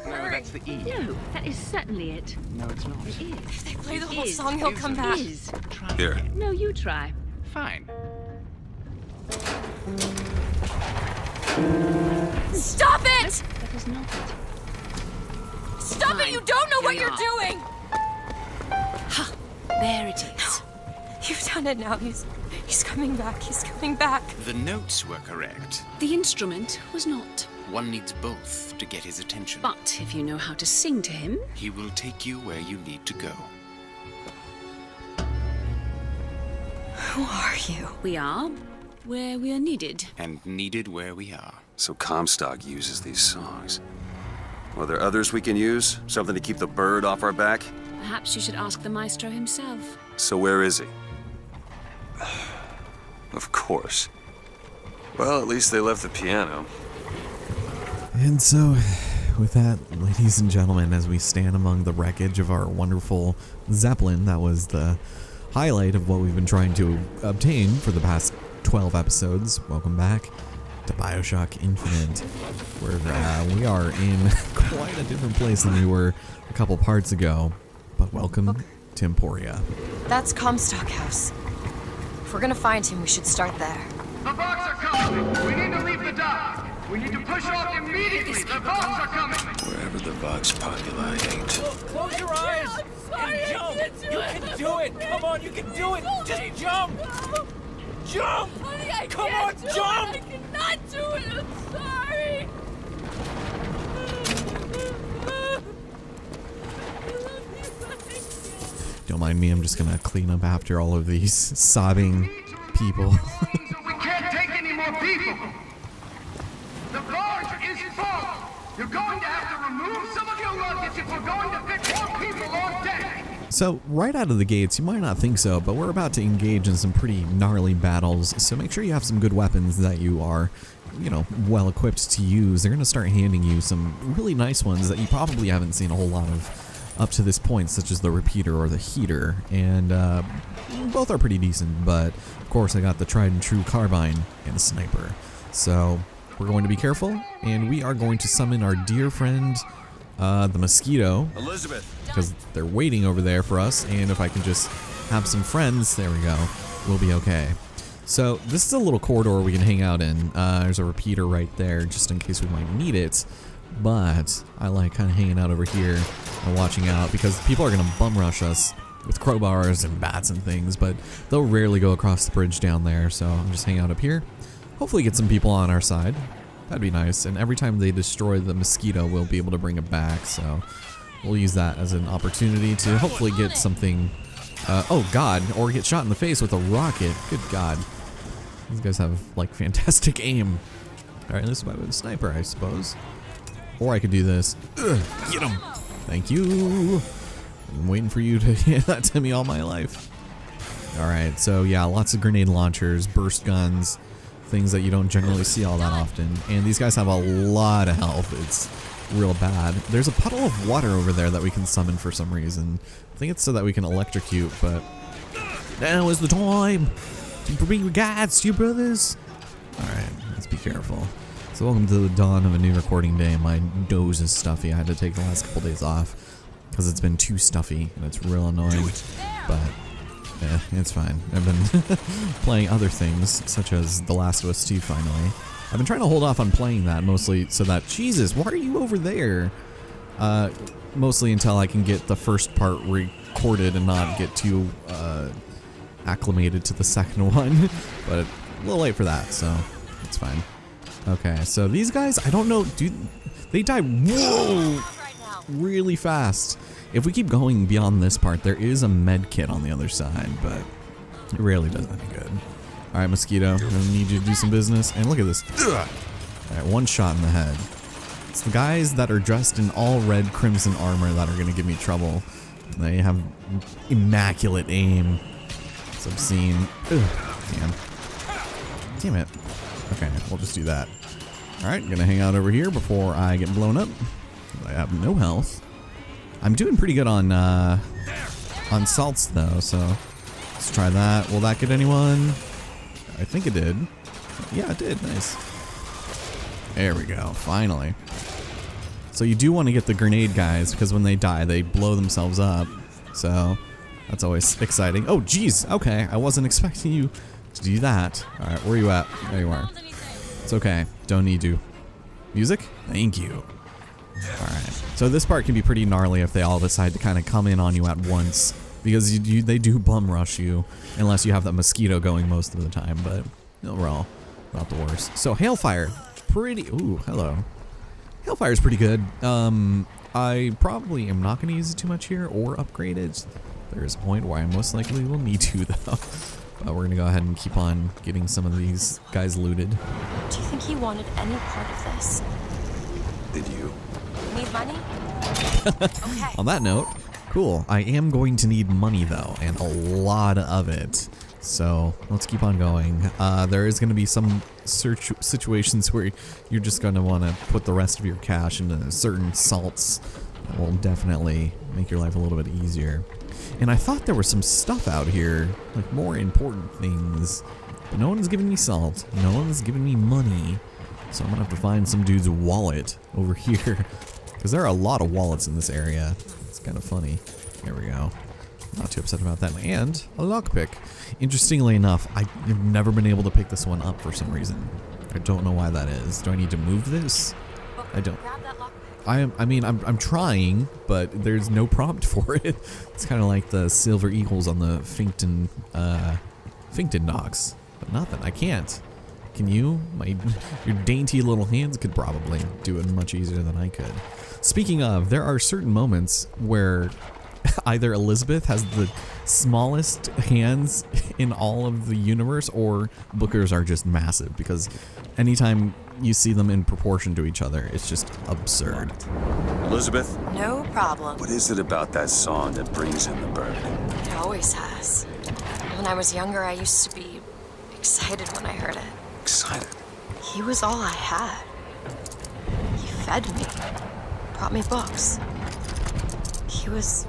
No, that's the E. No, that is certainly it. No, it's not. It is. If they play the It whole is. song, he'll come back. It is. Try Here. again. No, you try. Fine. Stop it! That is not it. Stop it! Fine. You don't know Here what we you're are. doing! There it is. You've done it now. He's coming back. He's coming back. The notes were correct. The instrument was not. One needs both to get his attention. But if you know how to sing to him, He will take you where you need to go. Who are you? we are where we are needed. And needed where we are. So Comstock uses these songs. Are there others we can use? Something to keep the bird off our back? Perhaps you should ask the maestro himself. So where is he? Of course. Well, at least they left the piano. And so, with that, ladies and gentlemen, as we stand among the wreckage of our wonderful Zeppelin, that was the highlight of what we've been trying to obtain for the past 12 episodes. Welcome back to Bioshock Infinite, where we are in quite a different place than we were a couple parts ago. But welcome to Emporia. That's Comstock House. If we're gonna find him, we should start there. The boats are coming! We need to leave the dock! We need to push off immediately! The boats are coming! Wherever the Vox Populi ain't. Close your eyes and jump. You can do it. Come on, you can do it. Just jump. Jump. Come on, jump. I cannot do it. I'm sorry. Don't mind me, I'm just gonna clean up after all of these sobbing people. We can't take any more people! The barge is full! You're going to have to remove some of your luggage if we're going to fit more people on deck! So, right out of the gates, you might not think so, but we're about to engage in some pretty gnarly battles, so make sure you have some good weapons that you are, you know, well equipped to use. They're gonna start handing you some really nice ones that you probably haven't seen a whole lot of up to this point, such as the repeater or the heater, and both are pretty decent, but of course I got the tried and true carbine and a sniper. So we're going to be careful, and we are going to summon our dear friend, the mosquito, Elizabeth! because they're waiting over there for us, and if I can just have some friends, there we go, we'll be okay. So this is a little corridor we can hang out in. There's a repeater right there, just in case we might need it. But I like kind of hanging out over here and watching out, because people are going to bum rush us with crowbars and bats and things, but they'll rarely go across the bridge down there, so I'm just hanging out up here. Hopefully get some people on our side. That'd be nice, and every time they destroy the mosquito, we'll be able to bring it back, so we'll use that as an opportunity to hopefully get something, oh god, or get shot in the face with a rocket. Good god. These guys have, like, fantastic aim. Alright, this is why we have a sniper, I suppose. Or I could do this. Ugh, get him! Thank you! I'm waiting for you to hand that to me all my life. Alright, so yeah, lots of grenade launchers, burst guns, things that you don't generally see all that often. And these guys have a lot of health. It's real bad. There's a puddle of water over there that we can summon for some reason. I think it's so that we can electrocute, but now is the time to bring regards to your brothers. Alright, let's be careful. So welcome to the dawn of a new recording day. My nose is stuffy. I had to take the last couple days off because it's been too stuffy and it's real annoying. But yeah, it's fine. I've been playing other things, such as The Last of Us 2 finally. I've been trying to hold off on playing that mostly so that, Jesus, why are you over there? Mostly until I can get the first part recorded and not get too acclimated to the second one. But a little late for that, so it's fine. Okay, so these guys, I don't know, dude, they die really fast. If we keep going beyond this part, there is a med kit on the other side, but it rarely does any good. All right, Mosquito, I'm gonna need you to do some business. And look at this. All right, one shot in the head. It's the guys that are dressed in all red crimson armor that are gonna give me trouble. They have immaculate aim. It's obscene. Ugh, damn it. Okay, we'll just do that. Alright, gonna hang out over here before I get blown up. I have no health. I'm doing pretty good on salts though, so let's try that. Will that get anyone? I think it did. Yeah, it did. Nice. There we go. Finally. So you do want to get the grenade guys, because when they die, they blow themselves up. So that's always exciting. Oh, geez. Okay, I wasn't expecting you to do that. All right, where are you at? There you are. It's okay. Don't need you. Music? Thank you. All right. So this part can be pretty gnarly if they all decide to kind of come in on you at once, because they do bum rush you unless you have that mosquito going most of the time. But overall, not the worst. So hailfire, pretty. Ooh, hello. Hailfire is pretty good. I probably am not going to use it too much here or upgrade it. There's a point where I most likely will need to, though. But we're going to go ahead and keep on getting some of these guys looted. Do you think he wanted any part of this? Did you? Need money? Okay. On that note, cool. I am going to need money, though, and a lot of it. So let's keep on going. There is going to be some situations where you're just going to want to put the rest of your cash into certain salts. That will definitely make your life a little bit easier. And I thought there was some stuff out here, like more important things. But no one's giving me salt. No one's giving me money. So I'm going to have to find some dude's wallet over here. Because there are a lot of wallets in this area. It's kind of funny. There we go. Not too upset about that. And a lockpick. Interestingly enough, I've never been able to pick this one up for some reason. I don't know why that is. Do I need to move this? I don't. I'm trying, but there's no prompt for it. It's kind of like the silver eagles on the Finkton docks. But nothing. I can't. Can you? Your dainty little hands could probably do it much easier than I could. Speaking of, there are certain moments where either Elizabeth has the smallest hands in all of the universe, or Booker's are just massive, because anytime you see them in proportion to each other, it's just absurd. Elizabeth? No problem. What is it about that song that brings in the bird? It always has. When I was younger, I used to be excited when I heard it. Excited? He was all I had. He fed me, brought me books. He was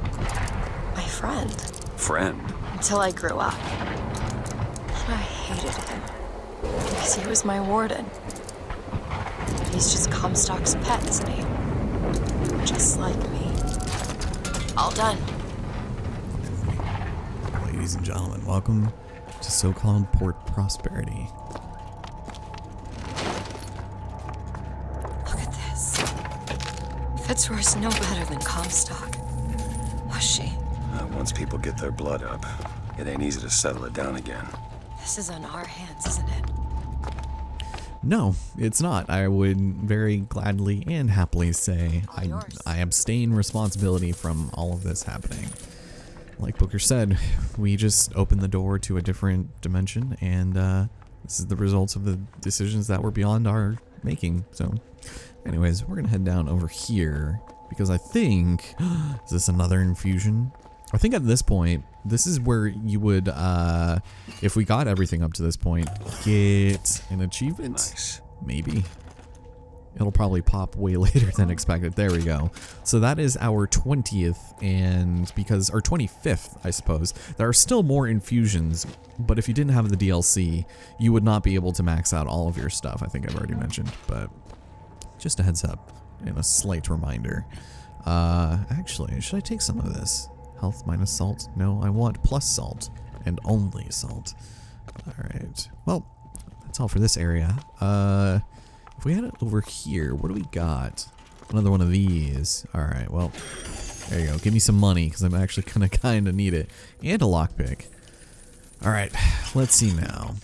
my friend. Friend? Until I grew up. And I hated him. Because he was my warden. He's just Comstock's pet, isn't he? Just like me. All done. Ladies and gentlemen, welcome to so-called Port Prosperity. Look at this. Fitzroy's no better than Comstock. Was she? Once people get their blood up, it ain't easy to settle it down again. This is on our hands, isn't it? No, it's not. I would very gladly and happily say I abstain responsibility from all of this happening. Like Booker said, we just opened the door to a different dimension, and this is the results of the decisions that were beyond our making. So anyways, we're gonna head down over here, because I think, is this another infusion? I think at this point, this is where you would, if we got everything up to this point, get an achievement? Nice. Maybe. It'll probably pop way later than expected. There we go. So that is our 20th, and because, or 25th, I suppose. There are still more infusions, but if you didn't have the DLC, you would not be able to max out all of your stuff. I think I've already mentioned, but just a heads up and a slight reminder. Actually, should I take some of this? Health minus salt? No, I want plus salt and only salt. Alright, well, that's all for this area. If we head over here, what do we got? Another one of these. Alright, well, there you go. Give me some money, because I'm actually gonna kinda need it. And a lockpick. Alright, let's see now.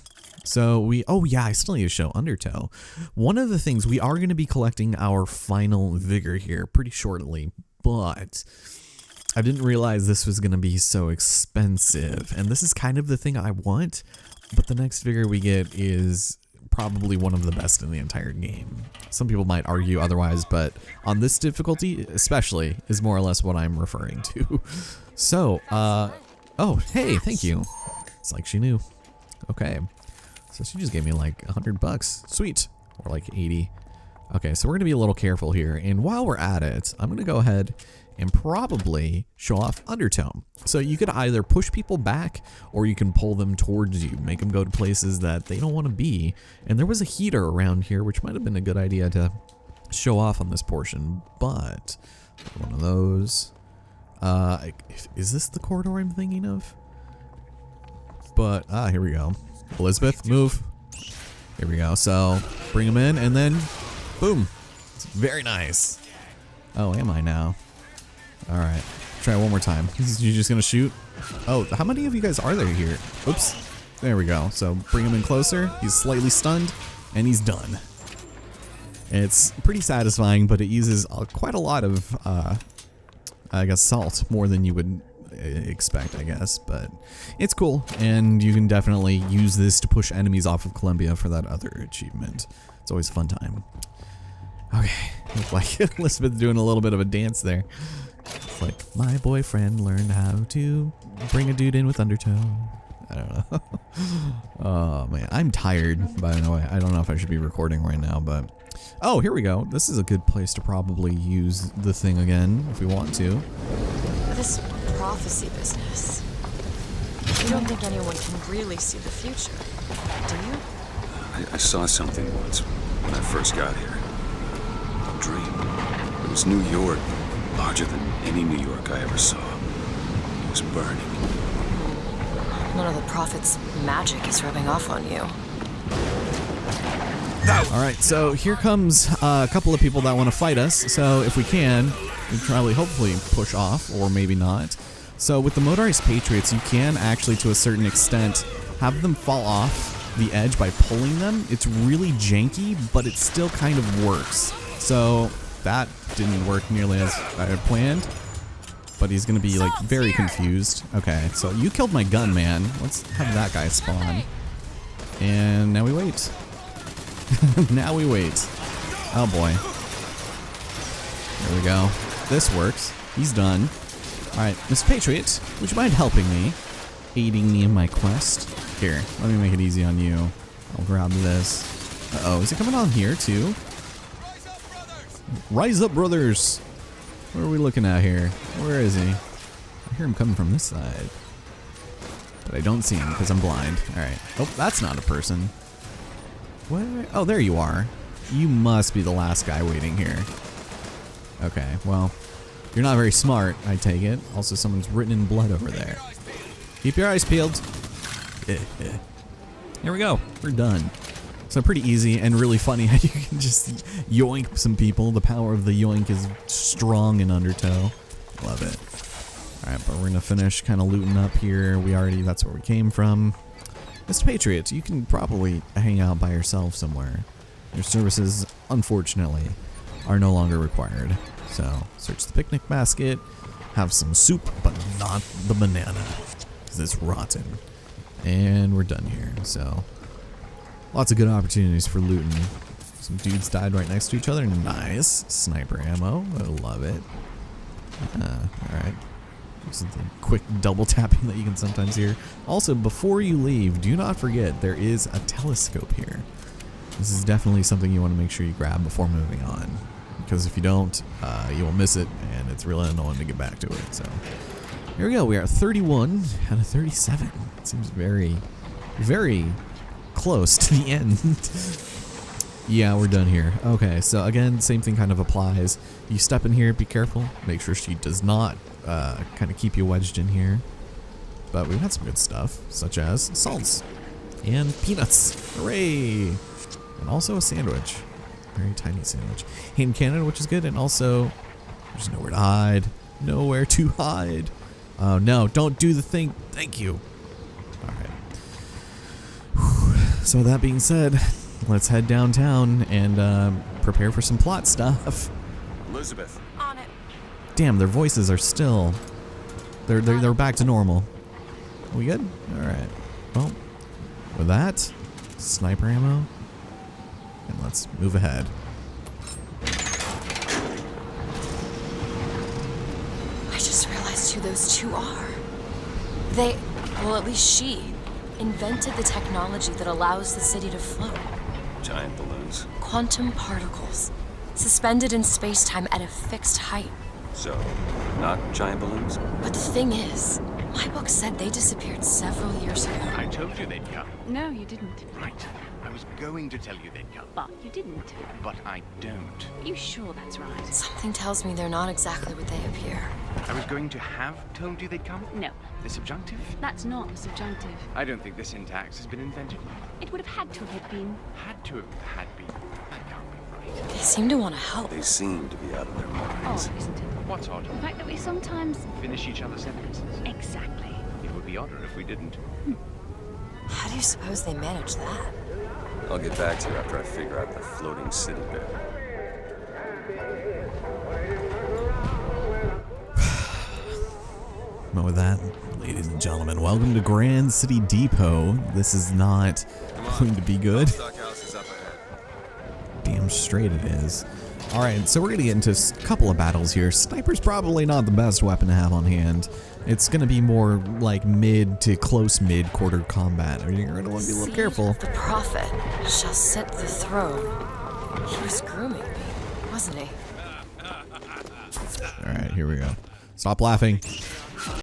So oh yeah, I still need to show Undertow. One of the things, we are gonna be collecting our final vigor here pretty shortly, but I didn't realize this was going to be so expensive, and this is kind of the thing I want, but the next vigor we get is probably one of the best in the entire game. Some people might argue otherwise, but on this difficulty especially is more or less what I'm referring to. So, oh, hey, thank you. It's like she knew. Okay, so she just gave me like $100. Sweet. Or like 80. Okay, so we're going to be a little careful here, and while we're at it, I'm going to go ahead and probably show off Undertone. So you could either push people back, or you can pull them towards you, make them go to places that they don't want to be. And there was a heater around here, which might have been a good idea to show off on this portion, but one of those. Is this the corridor I'm thinking of? But here we go. Elizabeth, move. Here we go. So bring him in, and then boom. It's very nice. Oh, am I now? All right. Try it one more time. You just gonna shoot? Oh, how many of you guys are there here? Oops. There we go. So bring him in closer. He's slightly stunned, and he's done. It's pretty satisfying, but it uses quite a lot of, I guess, salt, more than you would expect, I guess. But it's cool, and you can definitely use this to push enemies off of Columbia for that other achievement. It's always a fun time. Okay, looks like Elizabeth doing a little bit of a dance there. It's like, my boyfriend learned how to bring a dude in with undertow. I don't know. Oh man, I'm tired, by the way. I don't know if I should be recording right now, but... Oh, here we go. This is a good place to probably use the thing again, if we want to. This prophecy business. You don't think anyone can really see the future, do you? I saw something once when I first got here. A dream. It was New York, larger than any New York I ever saw. It was burning. None of the prophet's magic is rubbing off on you. Alright, so here comes a couple of people that want to fight us, so if we can, we probably hopefully push off, or maybe not. So with the motorized Patriots, you can actually, to a certain extent, have them fall off the edge by pulling them. It's really janky, but it still kind of works. So that didn't work nearly as I had planned, but he's going to be like very confused. Okay, so you killed my gun, man. Let's have that guy spawn. And now we wait. Now we wait. Oh boy. There we go. This works. He's done. Alright, Miss Patriot, would you mind helping me? Aiding me in my quest? Here, let me make it easy on you. I'll grab this. Uh-oh, is it coming on here too? Rise up, brothers! What are we looking at here? Where is he? I hear him coming from this side. But I don't see him because I'm blind. Alright. Oh, that's not a person. Where? Oh, there you are. You must be the last guy waiting here. Okay, well, you're not very smart, I take it. Also, someone's written in blood over there. Keep your eyes peeled. Here we go. We're done. So pretty easy and really funny how you can just yoink some people. The power of the yoink is strong in Undertow. Love it. Alright, but we're gonna finish kind of looting up here. That's where we came from. Mr. Patriot, you can probably hang out by yourself somewhere. Your services, unfortunately, are no longer required. So, search the picnic basket, have some soup, but not the banana, because it's rotten. And we're done here, so... Lots of good opportunities for looting. Some dudes died right next to each other. Nice. Sniper ammo. I love it. Alright. This is the quick double tapping that you can sometimes hear. Also, before you leave, do not forget there is a telescope here. This is definitely something you want to make sure you grab before moving on. Because if you don't, you will miss it, and it's really annoying to get back to it. So, here we go. We are 31 out of 37. It seems very, very close to the end. Yeah, we're done here. Okay, so again, same thing kind of applies. You step in here, be careful. Make sure she does not kind of keep you wedged in here. But we've had some good stuff, such as salts and peanuts. Hooray! And also a sandwich. Very tiny sandwich. Hand cannon, which is good, and also there's nowhere to hide. Nowhere to hide. Oh no, don't do the thing. Thank you. Alright. So that being said, let's head downtown and prepare for some plot stuff. Elizabeth. On it. Damn, their voices are still... They're back to normal. Are we good? Alright. Well, with that, sniper ammo. And let's move ahead. I just realized who those two are. They, well, at least she, invented the technology that allows the city to float. Giant balloons. Quantum particles, suspended in space-time at a fixed height. So, not giant balloons? But the thing is, my book said they disappeared several years ago. I told you they'd come. No, you didn't. Right. I was going to tell you they'd come, But you didn't. but I don't. Are you sure that's right? Something tells me they're not exactly what they appear. I was going to have told you they'd come? No, The subjunctive? that's not the subjunctive. I don't think the syntax has been invented yet. It would have had to have been. Had to have had been. That can't be right. They seem to want to help. They seem to be out of their minds. Odd, isn't it? What's odd? The fact that we sometimes... Finish each other's sentences. Exactly. It would be odder if we didn't. How do you suppose they manage that? I'll get back to you after I figure out the floating city bit. But with that, ladies and gentlemen, welcome to Grand City Depot. This is not going to be good. Stockhouse is up ahead. Damn straight it is. Alright, so we're going to get into a couple of battles here. Sniper's probably not the best weapon to have on hand. It's going to be more like mid to close mid quarter combat. You're going to want to be a little careful. The prophet shall sit the throne. He was grooming me, wasn't he? Alright, here we go. Stop laughing.